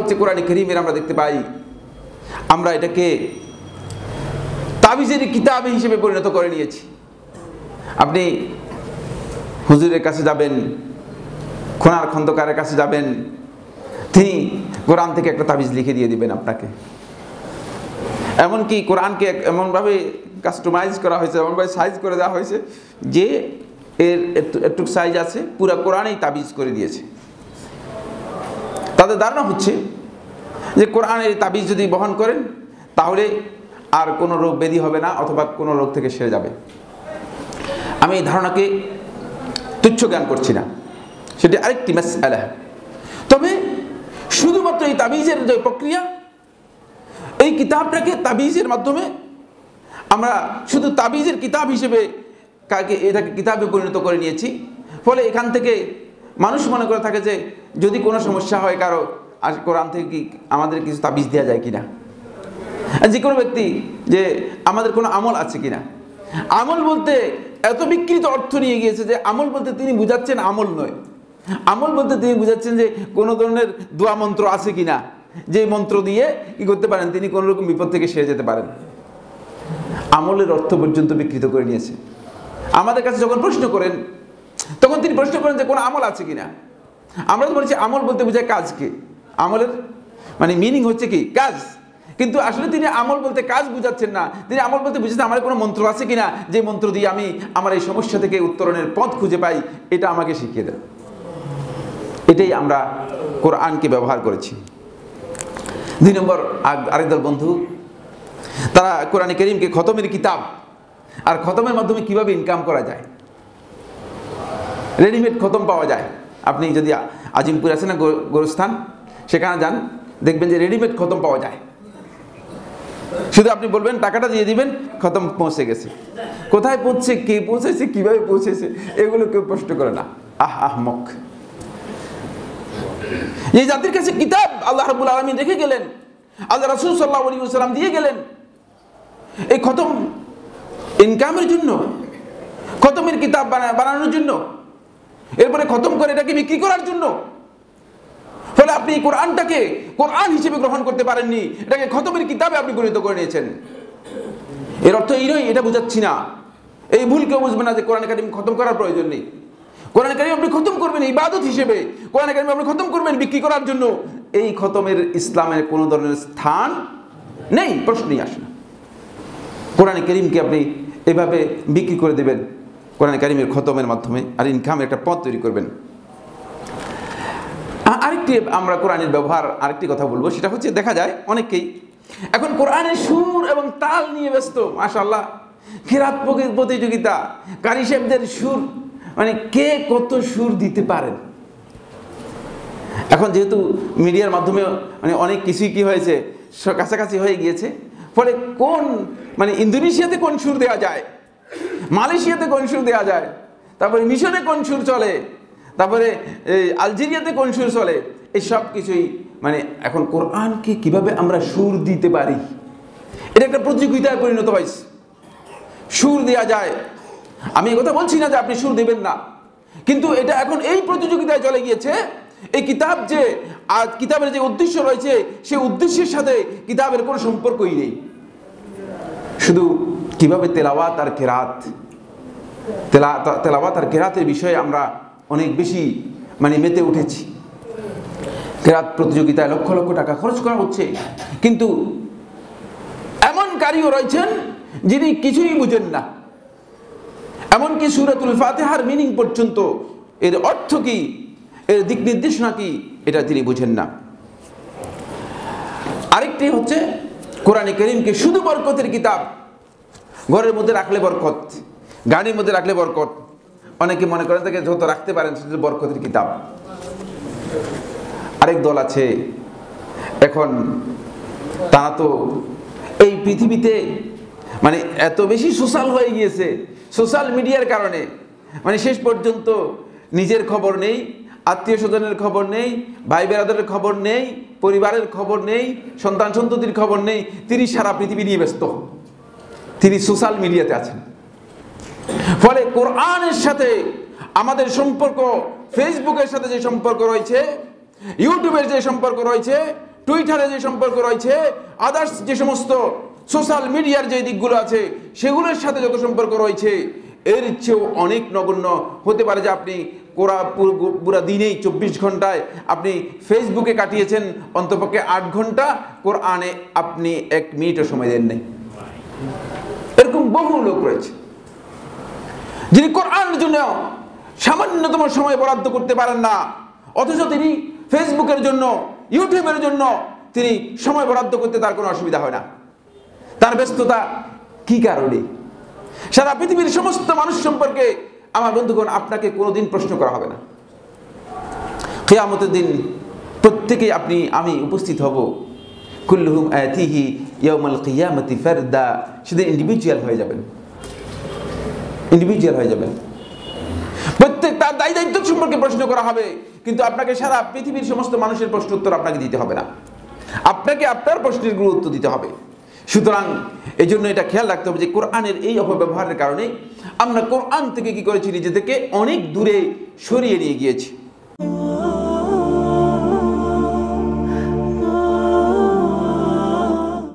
হচ্ছে কোরআনে কারীমের আমরা দেখতে পাই আমরা এটাকে তাবিজের কিতাব হিসেবে পরিণত করে নিয়েছি। আপনি হুজুরের কাছে যাবেন, খোনার খন্দকারের কাছে যাবেন, তিনি কোরআন থেকে একটা তাবিজ লিখে দিয়ে দিবেন আপনাকে। এমনকি কোরআনকে এমনভাবে কাস্টমাইজ করা হয়েছে, এমনভাবে সাইজ করে দেওয়া হয়েছে যে এর একটু সাইজ আছে, পুরো কোরআনেই তাবিজ করে দিয়েছে। তাদের ধারণা হচ্ছে যে কোরআনের তাবিজ যদি বহন করেন তাহলে আর কোনো রোগ ব্যাধি হবে না, অথবা কোনো রোগ থেকে সেরে যাবে। আমি এই ধারণাকে তুচ্ছ জ্ঞান করছি না, সেটি আরেকটি মাসআলা। তবে শুধুমাত্র এই তাবিজের যে প্রক্রিয়া, এই কিতাবটাকে তাবিজের মাধ্যমে আমরা শুধু তাবিজের কিতাব হিসেবে এটাকে কিতাবে পরিণত করে নিয়েছি। ফলে এখান থেকে মানুষ মনে করে থাকে যে যদি কোনো সমস্যা হয় কারো, আর কোরআন থেকে কি আমাদের কিছু তাবিজ দেওয়া যায় কিনা, যে কোনো ব্যক্তি যে আমাদের কোনো আমল আছে কিনা। আমল বলতে এত বিকৃত অর্থ নিয়ে গিয়েছে যে আমল বলতে তিনি বুঝাচ্ছেন আমল নয়, আমল বলতে তিনি বুঝাচ্ছেন যে কোনো ধরনের দোয়া মন্ত্র আছে কিনা, যে মন্ত্র দিয়ে কি করতে পারেন তিনি কোনো রকম বিপদ থেকে সেরে যেতে পারেন। আমলের অর্থ পর্যন্ত বিকৃত করে নিয়েছে। আমাদের কাছে যখন প্রশ্ন করেন তখন তিনি প্রশ্ন করেন যে কোনো আমল আছে কিনা। আমরা তো বলছি আমল বলতে বোঝায় কাজকে, আমলের মানে মিনিং হচ্ছে কি কাজ, কিন্তু আসলে তিনি আমল বলতে কাজ বুঝাচ্ছেন না, তিনি আমল বলতে বুঝাচ্ছেন আমার কোনো মন্ত্র আছে কিনা, যে মন্ত্র দিয়ে আমি আমার এই সমস্যা থেকে উত্তরণের পথ খুঁজে পাই, এটা আমাকে শিখিয়ে দেন। এটাই আমরা কোরআনকে ব্যবহার করেছি। 2 নম্বর আরেক দল বন্ধু, তারা কোরআনে কারীমকে খতমের কিতাব আর খতমের মাধ্যমে কিভাবে ইনকাম করা যায়, রেডিমেড খতম পাওয়া যায়। আপনি যদি আজিমপুর আছে না গোরস্থান, সেখানে যান, দেখবেন যে রেডিমেড খতম পাওয়া যায়। শুধু আপনি বলবেন, টাকাটা দিয়ে দিবেন, খতম পৌঁছে গেছে। কোথায় পৌঁছে, কে পৌঁছেছে, কিভাবে পৌঁছেছে, এগুলো কেউ প্রশ্ন করে না। আহমক! এই জাতির কাছে কিতাব আল্লাহ রাব্বুল আলামিন রেখে গেলেন, আল্লাহ রাসূল সাল্লাল্লাহু আলাইহি ওয়াসাল্লাম দিয়ে গেলেন এই খতম ইনকামের জন্য, খতমের কিতাব বানানোর জন্য, এরপরে খতম করে এটাকে বিক্রি করার জন্য। ফলে আপনি কোরআনটাকে কোরআন হিসেবে গ্রহণ করতে পারেননি, এটাকে খতমের কিতাবে আপনি পরিণত করে নিয়েছেন। এর অর্থ এই নয়, এটা বুঝাচ্ছি না, এই ভুল কেউ বুঝবে না যে কোরআন কারীম খতম করার প্রয়োজন নেই। কোরআন কারীম আপনি খতম করবেন ইবাদত হিসেবে, কোরআন কারীম আপনি খতম করবেন বিক্রি করার জন্য। এই খতমের ইসলামের কোনো ধরনের স্থান নেই, প্রশ্নই আসে না। কোরআন কারীমকে আপনি এভাবে বিক্রি করে দেবেন কোরআন কারীমের খতমের মাধ্যমে, আর ইনকামের একটা পথ তৈরি করবেন। আরেকটি আমরা কোরআনের ব্যবহার আরেকটি কথা বলবো, সেটা হচ্ছে দেখা যায় অনেকেই এখন কোরআনের সুর এবং তাল নিয়ে ব্যস্ত। মাশাআল্লাহ, কিরাত প্রতিযোগিতা, কারি সাহেবদের সুর, মানে কে কত সুর দিতে পারেন। এখন যেহেতু মিডিয়ার মাধ্যমে মানে অনেক কিছুই কি হয়েছে, কাছাকাছি হয়ে গিয়েছে, ফলে কোন মানে ইন্দোনেশিয়াতে কোন সুর দেওয়া যায়, মালয়েশিয়াতে কোন সুর দেওয়া যায়, তারপরে মিশরে কোন সুর চলে, তারপরে আলজেরিয়াতে কোন সুর চলে, এই সব কিছুই মানে এখন কোরআনকে কিভাবে আমরা সুর দিতে পারি, এটা একটা প্রতিযোগিতায় পরিণত হয়েছে। সুর দেওয়া যায়, আমি এই কথা বলছি না যে আপনি সুর দেবেন না, কিন্তু এটা এখন এই প্রতিযোগিতায় চলে গিয়েছে। এই কিতাব যে কিতাবের যে উদ্দেশ্য রয়েছে, সেই উদ্দেশ্যের সাথে কিতাবের কোনো সম্পর্কই নেই। শুধু কিভাবে তেলাওয়াত আর কেরাত, তেলাওয়াত আর কেরাতের বিষয়ে আমরা অনেক বেশি মানে মেতে উঠেছি। কেরাত প্রতিযোগিতায় লক্ষ লক্ষ টাকা খরচ করা হচ্ছে, কিন্তু এমন কারিও রয়েছেন যিনি কিছুই বুঝেন না। এমনকি সূরাতুল ফাতিহার মিনিং পর্যন্ত, এর অর্থ কি, এর দিক নির্দেশনা কি, এটা তিনি বুঝেন না। আরেকটি হচ্ছে কোরআনে কারীমকে শুধু বরকতের কিতাব, ঘরের মধ্যে রাখলে বরকত, গাড়ির মধ্যে রাখলে বরকত। অনেকে মনে করেন তাকে যত রাখতে পারেন সেটা বরকতের কিতাব। আরেক দল আছে এখন, তারা তো এই পৃথিবীতে মানে এত বেশি সোশ্যাল হয়ে গিয়েছে, সোশ্যাল মিডিয়ার কারণে মানে শেষ পর্যন্ত নিজের খবর নেই, আত্মীয় স্বজনের খবর নেই, ভাই বেরাদরের খবর নেই, পরিবারের খবর নেই, সন্তান সন্ততির খবর নেই। তিনি সারা পৃথিবী নিয়ে ব্যস্ত, তিনি সোশ্যাল মিডিয়াতে আছেন। ফলে কোরআনের সাথে আমাদের সম্পর্ক, ফেসবুকের সাথে যে সম্পর্ক রয়েছে, ইউটিউবের যে সম্পর্ক রয়েছে, টুইটারে যে সম্পর্ক রয়েছে, আদার্স যে সমস্ত সোশ্যাল মিডিয়ার যে দিকগুলো আছে সেগুলোর সাথে যত সম্পর্ক রয়েছে, এর চেয়েও অনেক নগণ্য হতে পারে যে আপনি পুরো দিনেই 24 ঘন্টায় আপনি ফেসবুকে কাটিয়েছেন অন্তপক্ষে 8 ঘন্টা, কোরআনে আপনি 1 মিনিটও সময় দেন নাই। এরকম বহু লোক রয়েছে যিনি কোরআনের জন্য সামান্যতম সময় বরাদ্দ করতে পারেন না, অথচ তিনি ফেসবুকের জন্য, ইউটিউবের জন্য তিনি সময় বরাদ্দ করতে তার কোনো অসুবিধা হয় না। তার ব্যস্ততা কি কারণে? সারা পৃথিবীর সমস্ত মানুষ সম্পর্কে আমার বন্ধুগণ আপনাকে কোনোদিন প্রশ্ন করা হবে না। কিয়ামতের দিন প্রত্যেকেই আপনি আমি উপস্থিত হব। কুল্লুহুম আতিহি ইয়াউমাল কিয়ামতি ফারদা, সেদিন ইন্ডিভিজুয়াল হয়ে যাবেন, ইন্ডিভিজুয়াল হয়ে যাবেন। প্রত্যেক তার দায়িত্ব সম্পর্কে প্রশ্ন করা হবে, কিন্তু আপনাকে সারা পৃথিবীর সমস্ত মানুষের প্রশ্ন উত্তর আপনাকে দিতে হবে না, আপনাকে আপনার প্রশ্নের গুরুত্ব দিতে হবে। সুতরাং এই জন্য এটা খেয়াল রাখতে হবে যে কোরআনের এই অপব্যবহারের কারণে আমরা কোরআন থেকে কি করেছি, নিজেদেরকে অনেক দূরে সরিয়ে নিয়ে গিয়েছি।